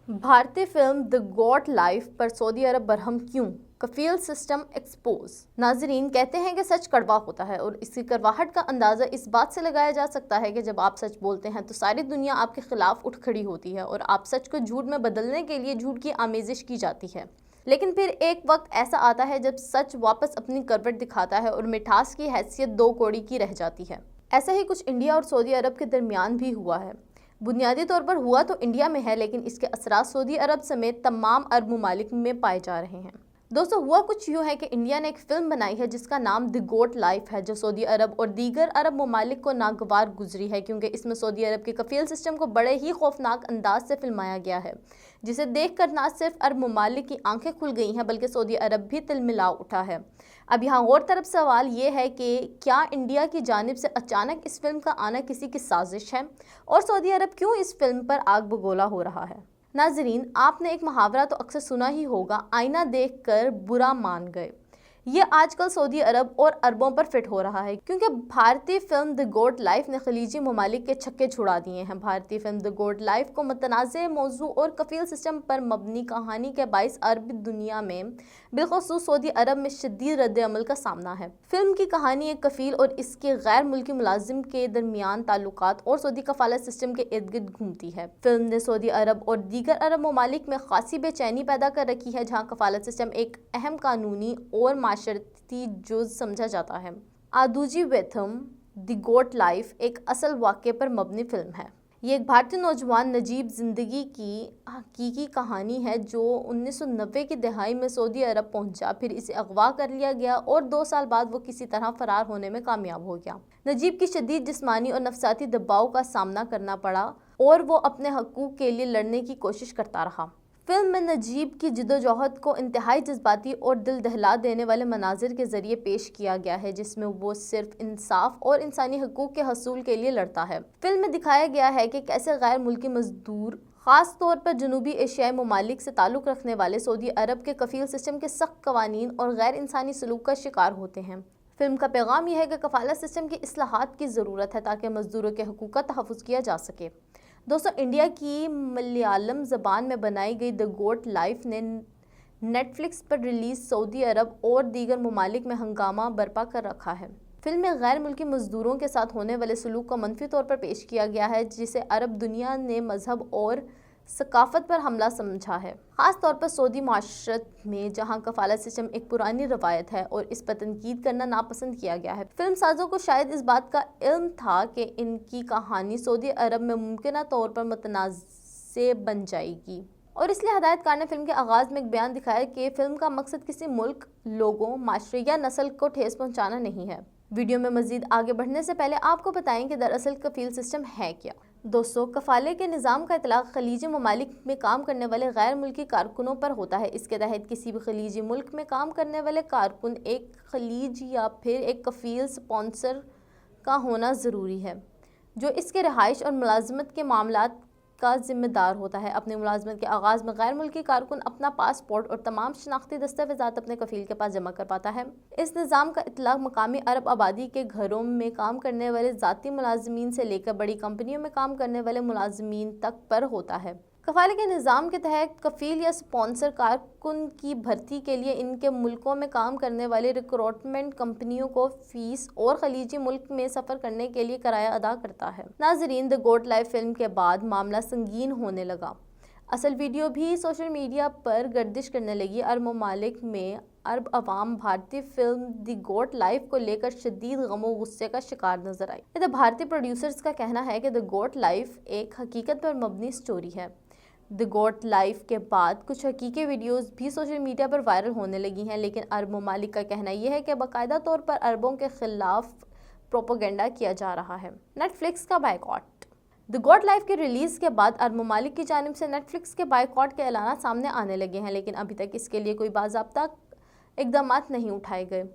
भारतीय film the got life पर Saudi अरब बरहम क्यों? कफील सिस्टम एक्सपोज। नाजरीन, कहते हैं कि सच कड़वा होता है और इसकी कड़वाहट का अंदाज़ा इस बात से लगाया जा सकता है कि जब आप सच बोलते हैं तो सारी दुनिया आपके खिलाफ उठ खड़ी होती है और आप सच को झूठ में बदलने के लिए झूठ की आमेजिश की जाती है। लेकिन फिर एक वक्त ऐसा आता है जब सच वापस अपनी करवट दिखाता है और मिठास की हैसियत दो कौड़ी की रह जाती है। ऐसा ही कुछ इंडिया और सऊदी अरब के दरमियान भी हुआ है। बुनियादी तौर पर हुआ तो इंडिया में है, लेकिन इसके असरात सऊदी अरब समेत तमाम अरब ममालिक में पाए जा रहे हैं। दोस्तों, हुआ कुछ यूँ है कि इंडिया ने एक फिल्म बनाई है जिसका नाम द गोट लाइफ है, जो सऊदी अरब और दीगर अरब ममालिक को नागवार गुजरी है, क्योंकि इसमें सऊदी अरब के कफील सिस्टम को बड़े ही खौफनाक अंदाज से फिल्माया गया है, जिसे देखकर ना सिर्फ अरब ममालिक की आंखें खुल गई हैं बल्कि सऊदी अरब भी तिलमिला उठा है। अब यहाँ और तरफ सवाल ये है कि क्या इंडिया की जानिब से अचानक इस फिल्म का आना किसी की साजिश है और सऊदी अरब क्यों इस फिल्म पर आग बगोला हो रहा है? नाजरीन, आपने एक मुहावरा तो अक्सर सुना ही होगा, आईना देखकर बुरा मान गए। ये आजकल सऊदी अरब और अरबों पर फिट हो रहा है, क्योंकि भारतीय फिल्म द गोट लाइफ ने खलीजी ममालिक के छक्के छुड़ा दिए हैं। भारतीय फिल्म द गोट लाइफ को मुतनाज़ मौजू और कफील सिस्टम पर मबनी कहानी के बाइस अरब दुनिया में बिलखुसूस सऊदी अरब में शदीद रद्द-ए-अमल का सामना है। फिल्म की कहानी एक कफील और इसके गैर मुल्की मुलाजिम के दरमियान ताल्लुकात और सऊदी कफालत सिस्टम के इर्द गिर्द घूमती है। फिल्म ने सऊदी अरब और दीगर अरब ममालिक में खासी बेचैनी पैदा कर रखी है, जहाँ कफालत सिस्टम एक अहम कानूनी और माशरती जुज़ समझा जाता है। आदूजी वेथम द गोट लाइफ एक असल वाक़े पर मबनी फिल्म है। ये एक भारतीय नौजवान नजीब ज़िंदगी की हकीकी कहानी है जो 1990 की दहाई में सऊदी अरब पहुंचा, फिर इसे अगवा कर लिया गया और 2 साल बाद वो किसी तरह फरार होने में कामयाब हो गया। नजीब की शदीद जिस्मानी और नफसाती दबाव का सामना करना पड़ा और वो अपने हकूक़ के लिए लड़ने की कोशिश करता रहा। फिल्म में नजीब की जिद्दोजहद को इंतहाई जज्बाती और दिल दहला देने वाले मनाजिर के ज़रिए पेश किया गया है, जिसमें वो सिर्फ इंसाफ और इंसानी हकूक़ के हसूल के लिए लड़ता है। फिल्म में दिखाया गया है कि कैसे गैर मुल्की मजदूर, ख़ास तौर पर जनूबी एशियाई ममालिक से ताल्लुक़ रखने वाले सऊदी अरब के कफील सिस्टम के सख्त कवानीन और गैर इंसानी सलूक का शिकार होते हैं। फिल्म का पैगाम यह है कि कफालत सिस्टम की इस्लाहात की ज़रूरत है ताकि मजदूरों के हकूक़ का तहफ़्फ़ुज़ किया जा सके। दोस्तों, इंडिया की मलयालम ज़बान में बनाई गई द गोट लाइफ ने नेटफ्लिक्स पर रिलीज़ सऊदी अरब और दीगर ममालिक में हंगामा बर्पा कर रखा है। फिल्म में गैर मुल्की मजदूरों के साथ होने वाले सलूक को मनफी तौर पर पेश किया गया है, जिसे अरब दुनिया ने मजहब और सकाफत पर हमला समझा है, ख़ास तौर पर सऊदी माशरत में, जहां कफालत सिस्टम एक पुरानी रवायत है और इस पर तनकीद करना नापसंद किया गया है। फिल्म साजों को शायद इस बात का इल्म था कि इनकी कहानी सऊदी अरब में मुमकिन तौर पर मुतनाज़ बन जाएगी, और इसलिए हदायतकार ने फिल्म के आगाज़ में एक बयान दिखाया कि फिल्म का मकसद किसी मुल्क, लोगों, माशरे या नस्ल को ठेस पहुँचाना नहीं है। वीडियो में मज़ीद आगे बढ़ने से पहले आपको बताएं कि दरअसल कफील सिस्टम है क्या। दोस्तों, कफाले के निज़ाम का इतलाक़ खलीजी ममालिक में काम करने वाले गैर मुल्की कारकुनों पर होता है। इसके तहत किसी भी खलीजी मुल्क में काम करने वाले कारकुन एक खलीज या फिर एक कफील स्पॉन्सर का होना ज़रूरी है, जो इसके रहाइश और मुलाजमत के मामलात का ज़िम्मेदार होता है। अपनी मुलाजमत के आगाज़ में गैर मुल्की कारकुन अपना पासपोर्ट और तमाम शनाख्ती दस्तावेज़ात अपने कफील के पास जमा कर पाता है। इस निज़ाम का इतलाक़ मकामी अरब आबादी के घरों में काम करने वाले ज़ाती मुलाजमीन से लेकर बड़ी कंपनियों में काम करने वाले मुलाजमीन तक पर होता है। कफाले के निज़ाम के तहत कफील या स्पॉन्सर कारकुन की भर्ती के लिए इनके मुल्कों में काम करने वाली रिक्रूटमेंट कंपनियों को फीस और खलीजी मुल्क में सफ़र करने के लिए किराया अदा करता है। नाजरीन, द गोट लाइफ फिल्म के बाद मामला संगीन होने लगा। असल वीडियो भी सोशल मीडिया पर गर्दिश करने लगी। अरब ममालिक में अरब अवाम भारतीय फिल्म द गोट लाइफ को लेकर शदीद गमो गुस्से का शिकार नजर आई। इधर भारतीय प्रोड्यूसर्स का कहना है कि द गोट लाइफ एक हकीकत पर मबनी स्टोरी है। द गोट लाइफ के बाद कुछ हकीकी वीडियोस भी सोशल मीडिया पर वायरल होने लगी हैं, लेकिन अरब ममालिक का कहना यह है कि बाकायदा तौर पर अरबों के खिलाफ प्रोपेगेंडा किया जा रहा है। नेटफ्लिक्स का बायकॉट। द गोट लाइफ के रिलीज़ के बाद अरब ममालिक की जानिब से नेटफ्लिक्स के बायकॉट के ऐलान सामने आने लगे हैं, लेकिन अभी तक इसके लिए कोई बाज़ाब्ता इक़दामात नहीं उठाए गए।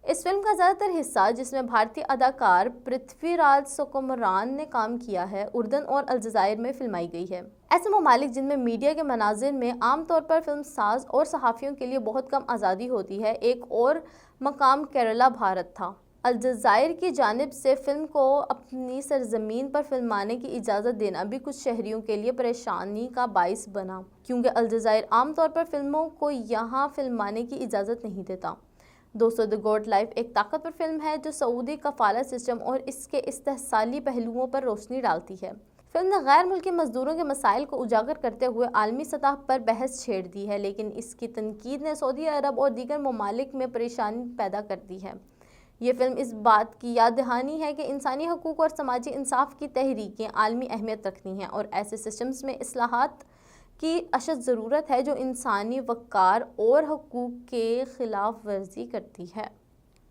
इस फिल्म का ज़्यादातर हिस्सा, जिसमें भारतीय अदाकार पृथ्वीराज सुकुमारन ने काम किया है, उर्दन और अलजायर में फिल्माई गई है। ऐसे ममालिक जिनमें मीडिया के मनाजिर में आमतौर पर फिल्म साज और सहाफ़ियों के लिए बहुत कम आज़ादी होती है। एक और मकाम केरला भारत था। الجزائر کی جانب سے فلم کو اپنی سرزمین پر فلمانے کی اجازت دینا بھی کچھ شہریوں کے لیے پریشانی کا باعث بنا، کیونکہ الجزائر عام طور پر فلموں کو یہاں فلمانے کی اجازت نہیں دیتا۔ دوستو، دی گاٹ لائف ایک طاقتور فلم ہے جو سعودی کفالت سسٹم اور اس کے استحصالی پہلوؤں پر روشنی ڈالتی ہے۔ فلم نے غیر ملکی مزدوروں کے مسائل کو اجاگر کرتے ہوئے عالمی سطح پر بحث چھیڑ دی ہے، لیکن اس کی تنقید نے سعودی عرب اور دیگر ممالک میں پریشانی پیدا کر دی ہے۔ یہ فلم اس بات کی یاد دہانی ہے کہ انسانی حقوق اور سماجی انصاف کی تحریکیں عالمی اہمیت رکھتی ہیں اور ایسے سسٹمز میں اصلاحات کی اشد ضرورت ہے جو انسانی وقار اور حقوق کے خلاف ورزی کرتی ہے۔